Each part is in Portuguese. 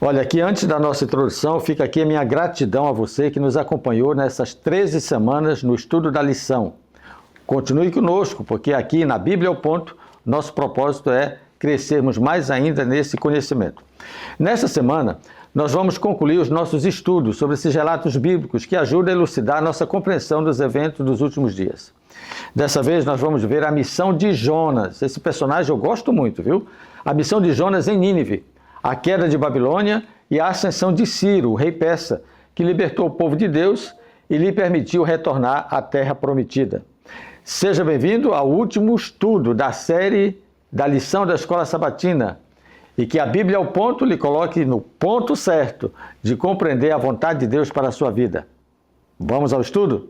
Olha, aqui antes da nossa introdução, fica aqui a minha gratidão a você que nos acompanhou nessas 13 semanas no estudo da lição. Continue conosco, porque aqui na Bíblia ao Ponto, nosso propósito é crescermos mais ainda nesse conhecimento. Nessa semana, nós vamos concluir os nossos estudos sobre esses relatos bíblicos que ajudam a elucidar a nossa compreensão dos eventos dos últimos dias. Dessa vez, nós vamos ver a missão de Jonas. Esse personagem eu gosto muito, viu? A missão de Jonas em Nínive, a queda de Babilônia e a ascensão de Ciro, o rei persa, que libertou o povo de Deus e lhe permitiu retornar à terra prometida. Seja bem-vindo ao último estudo da série da lição da Escola Sabatina e que a Bíblia ao Ponto lhe coloque no ponto certo de compreender a vontade de Deus para a sua vida. Vamos ao estudo?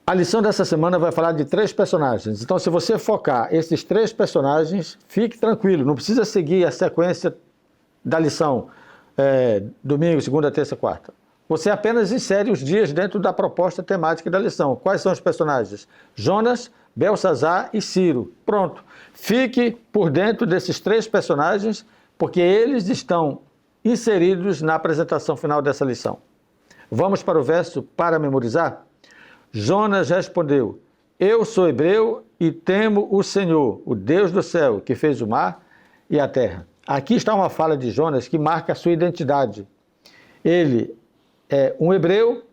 A lição dessa semana vai falar de 3 personagens. Então, se você focar esses 3 personagens, fique tranquilo, não precisa seguir a sequência da lição domingo, segunda, terça, quarta. Você apenas insere os dias dentro da proposta temática da lição. Quais são os personagens? Jonas, Belsazar e Ciro. Pronto. Fique por dentro desses 3 personagens, porque eles estão inseridos na apresentação final dessa lição. Vamos para o verso para memorizar? Jonas respondeu: eu sou hebreu e temo o Senhor, o Deus do céu, que fez o mar e a terra. Aqui está uma fala de Jonas que marca a sua identidade. Ele é um hebreu,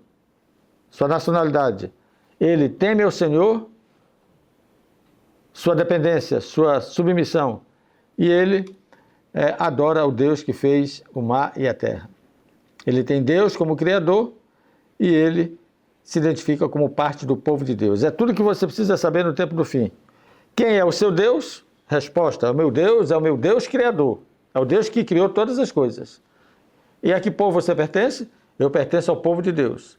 sua nacionalidade. Ele teme ao Senhor, sua dependência, sua submissão. E ele adora o Deus que fez o mar e a terra. Ele tem Deus como Criador e ele se identifica como parte do povo de Deus. É tudo que você precisa saber no tempo do fim. Quem é o seu Deus? Resposta: o meu Deus é o meu Deus Criador. É o Deus que criou todas as coisas. E a que povo você pertence? Eu pertenço ao povo de Deus.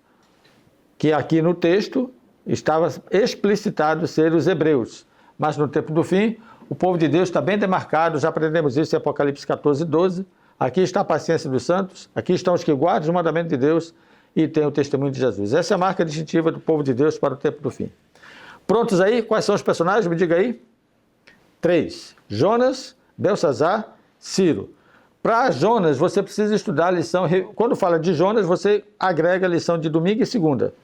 Que aqui no texto estava explicitado ser os hebreus. Mas no tempo do fim, o povo de Deus está bem demarcado, já aprendemos isso em Apocalipse 14, 12. Aqui está a paciência dos santos, aqui estão os que guardam os mandamentos de Deus e têm o testemunho de Jesus. Essa é a marca distintiva do povo de Deus para o tempo do fim. Prontos aí? Quais são os personagens? Me diga aí. 3. Jonas, Belsazar, Ciro. Para Jonas, você precisa estudar a lição. Quando fala de Jonas, você agrega a lição de domingo e segunda.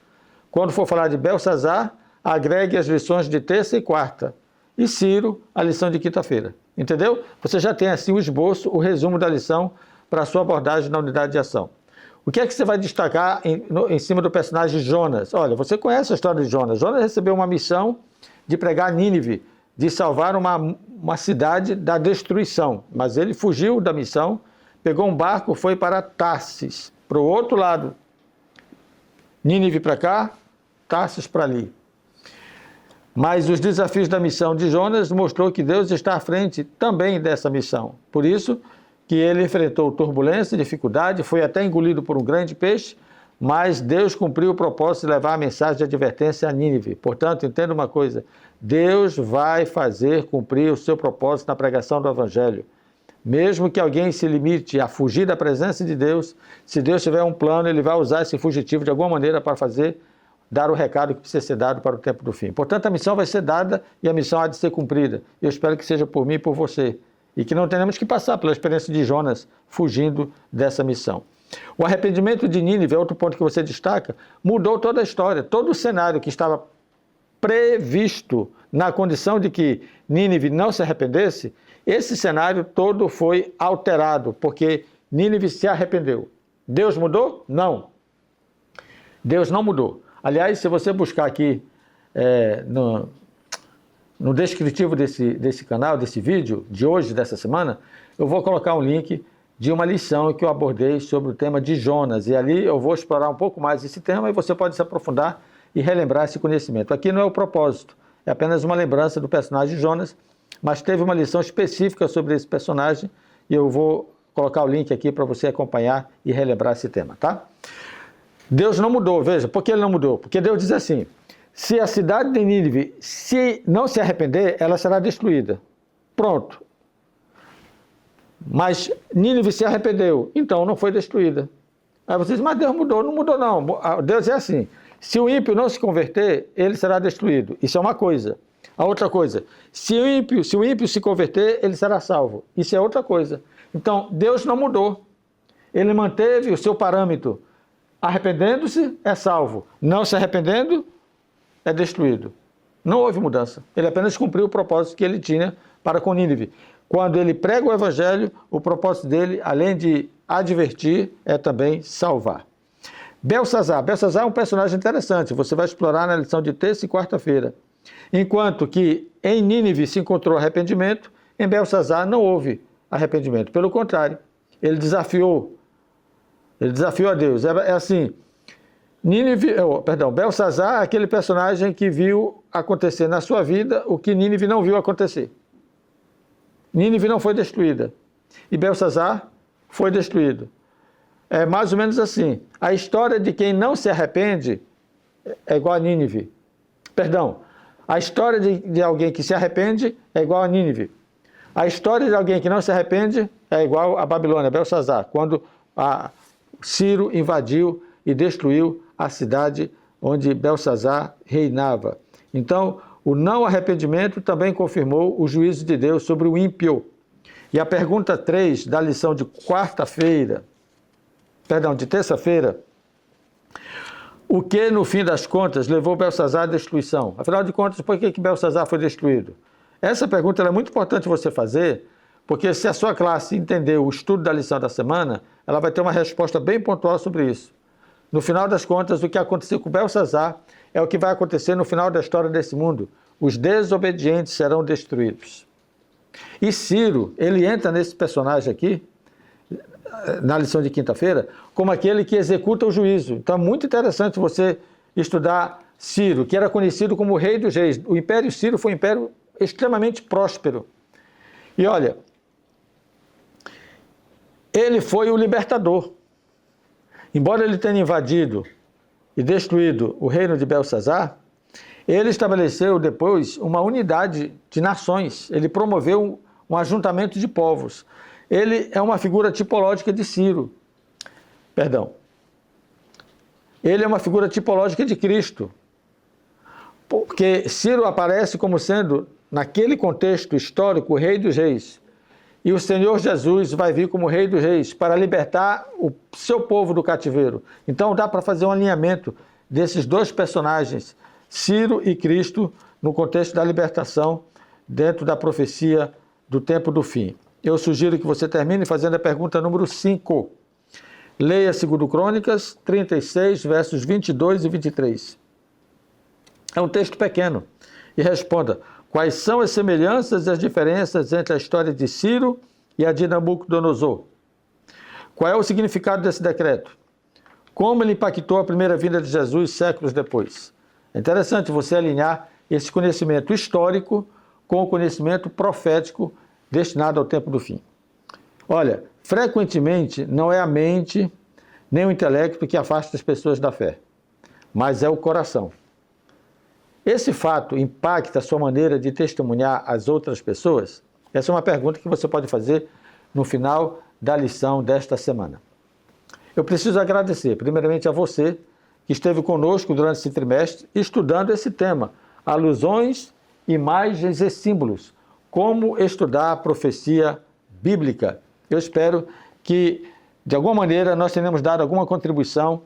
Quando for falar de Belsazar, agregue as lições de terça e quarta. E Ciro, a lição de quinta-feira. Entendeu? Você já tem assim o esboço, o resumo da lição para a sua abordagem na unidade de ação. O que é que você vai destacar em cima do personagem Jonas? Olha, você conhece a história de Jonas. Jonas recebeu uma missão de pregar Nínive, de salvar uma cidade da destruição. Mas ele fugiu da missão, pegou um barco, foi para Tarsis, para o outro lado. Nínive para cá, Tarsis para ali. Mas os desafios da missão de Jonas mostrou que Deus está à frente também dessa missão. Por isso que ele enfrentou turbulência, dificuldade, foi até engolido por um grande peixe, mas Deus cumpriu o propósito de levar a mensagem de advertência a Nínive. Portanto, entenda uma coisa: Deus vai fazer cumprir o seu propósito na pregação do Evangelho. Mesmo que alguém se limite a fugir da presença de Deus, se Deus tiver um plano, ele vai usar esse fugitivo de alguma maneira para dar o recado que precisa ser dado para o tempo do fim. Portanto, a missão vai ser dada e a missão há de ser cumprida. Eu espero que seja por mim e por você. E que não tenhamos que passar pela experiência de Jonas fugindo dessa missão. O arrependimento de Nínive, é outro ponto que você destaca, mudou toda a história, todo o cenário que estava previsto na condição de que Nínive não se arrependesse, esse cenário todo foi alterado, porque Nínive se arrependeu. Deus mudou? Não. Deus não mudou. Aliás, se você buscar aqui no descritivo desse canal, desse vídeo de hoje, dessa semana, eu vou colocar um link de uma lição que eu abordei sobre o tema de Jonas. E ali eu vou explorar um pouco mais esse tema e você pode se aprofundar e relembrar esse conhecimento. Aqui não é o propósito, é apenas uma lembrança do personagem Jonas, mas teve uma lição específica sobre esse personagem e eu vou colocar o link aqui para você acompanhar e relembrar esse tema, tá? Deus não mudou, veja, por que ele não mudou? Porque Deus diz assim: se a cidade de Nínive não se arrepender, ela será destruída. Pronto. Mas Nínive se arrependeu, então não foi destruída. Aí você diz: mas Deus mudou. Não mudou não. Deus é assim: se o ímpio não se converter, ele será destruído. Isso é uma coisa. A outra coisa, se o ímpio se converter, ele será salvo. Isso é outra coisa. Então, Deus não mudou. Ele manteve o seu parâmetro. Arrependendo-se, é salvo. Não se arrependendo, é destruído. Não houve mudança. Ele apenas cumpriu o propósito que ele tinha para com Nínive. Quando ele prega o evangelho, o propósito dele, além de advertir, é também salvar. Belsazar. Belsazar é um personagem interessante. Você vai explorar na lição de terça e quarta-feira. Enquanto que em Nínive se encontrou arrependimento, em Belsazar não houve arrependimento. Pelo contrário, ele desafiou a Deus. É assim, Belsazar é aquele personagem que viu acontecer na sua vida o que Nínive não viu acontecer. Nínive não foi destruída e Belsazar foi destruído. É mais ou menos assim. A história de quem não se arrepende é igual a Nínive. A história de alguém que se arrepende é igual a Nínive. A história de alguém que não se arrepende é igual a Babilônia, Belsazar, quando Ciro invadiu e destruiu a cidade onde Belsazar reinava. Então, o não arrependimento também confirmou o juízo de Deus sobre o ímpio. E a pergunta 3 da lição de terça-feira, o que, no fim das contas, levou Belsazar à destruição? Afinal de contas, por que Belsazar foi destruído? Essa pergunta é muito importante você fazer, porque se a sua classe entender o estudo da lição da semana, ela vai ter uma resposta bem pontual sobre isso. No final das contas, o que aconteceu com Belsazar é o que vai acontecer no final da história desse mundo. Os desobedientes serão destruídos. E Ciro, ele entra nesse personagem aqui, na lição de quinta-feira, como aquele que executa o juízo. Então é muito interessante você estudar Ciro, que era conhecido como o rei dos reis. O Império Ciro foi um império extremamente próspero. E olha, ele foi o libertador. Embora ele tenha invadido e destruído o reino de Belsazar, ele estabeleceu depois uma unidade de nações. Ele promoveu um ajuntamento de povos. Ele é uma figura tipológica de Ciro. Ele é uma figura tipológica de Cristo. Porque Ciro aparece como sendo, naquele contexto histórico, o rei dos reis. E o Senhor Jesus vai vir como rei dos reis para libertar o seu povo do cativeiro. Então dá para fazer um alinhamento desses dois personagens, Ciro e Cristo, no contexto da libertação, dentro da profecia do tempo do fim. Eu sugiro que você termine fazendo a pergunta número 5. Leia 2 Crônicas 36, versos 22 e 23. É um texto pequeno. E responda: quais são as semelhanças e as diferenças entre a história de Ciro e a de Nabucodonosor? Qual é o significado desse decreto? Como ele impactou a primeira vinda de Jesus séculos depois? É interessante você alinhar esse conhecimento histórico com o conhecimento profético destinado ao tempo do fim. Olha, frequentemente não é a mente nem o intelecto que afasta as pessoas da fé, mas é o coração. Esse fato impacta a sua maneira de testemunhar às outras pessoas? Essa é uma pergunta que você pode fazer no final da lição desta semana. Eu preciso agradecer, primeiramente, a você que esteve conosco durante esse trimestre estudando esse tema, alusões, imagens e símbolos, como estudar a profecia bíblica. Eu espero que, de alguma maneira, nós tenhamos dado alguma contribuição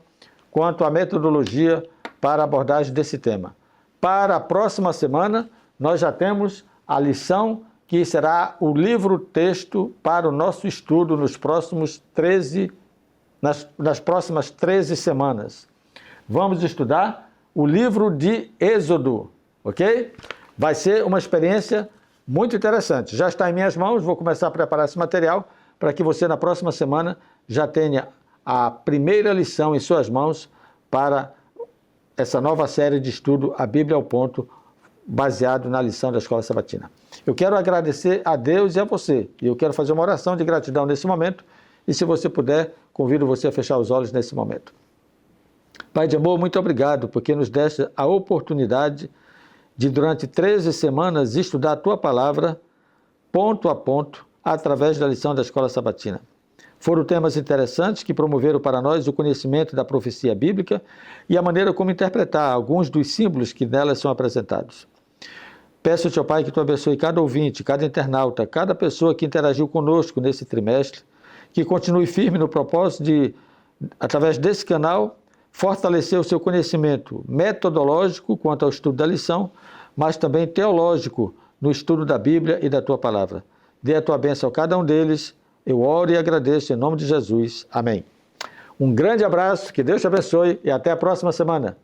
quanto à metodologia para a abordagem desse tema. Para a próxima semana, nós já temos a lição que será o livro-texto para o nosso estudo nas próximas 13 semanas. Vamos estudar o livro de Êxodo, ok? Vai ser uma experiência muito interessante. Já está em minhas mãos, vou começar a preparar esse material para que você, na próxima semana, já tenha a primeira lição em suas mãos para essa nova série de estudo, A Bíblia ao Ponto, baseado na lição da Escola Sabatina. Eu quero agradecer a Deus e a você, e eu quero fazer uma oração de gratidão nesse momento, e se você puder, convido você a fechar os olhos nesse momento. Pai de amor, muito obrigado, porque nos deste a oportunidade de, durante 13 semanas, estudar a Tua Palavra, ponto a ponto, através da lição da Escola Sabatina. Foram temas interessantes que promoveram para nós o conhecimento da profecia bíblica e a maneira como interpretar alguns dos símbolos que nelas são apresentados. Peço, teu Pai, que tu abençoe cada ouvinte, cada internauta, cada pessoa que interagiu conosco nesse trimestre, que continue firme no propósito de, através desse canal, fortalecer o seu conhecimento metodológico quanto ao estudo da lição, mas também teológico no estudo da Bíblia e da tua palavra. Dê a tua bênção a cada um deles. Eu oro e agradeço em nome de Jesus. Amém. Um grande abraço, que Deus te abençoe e até a próxima semana.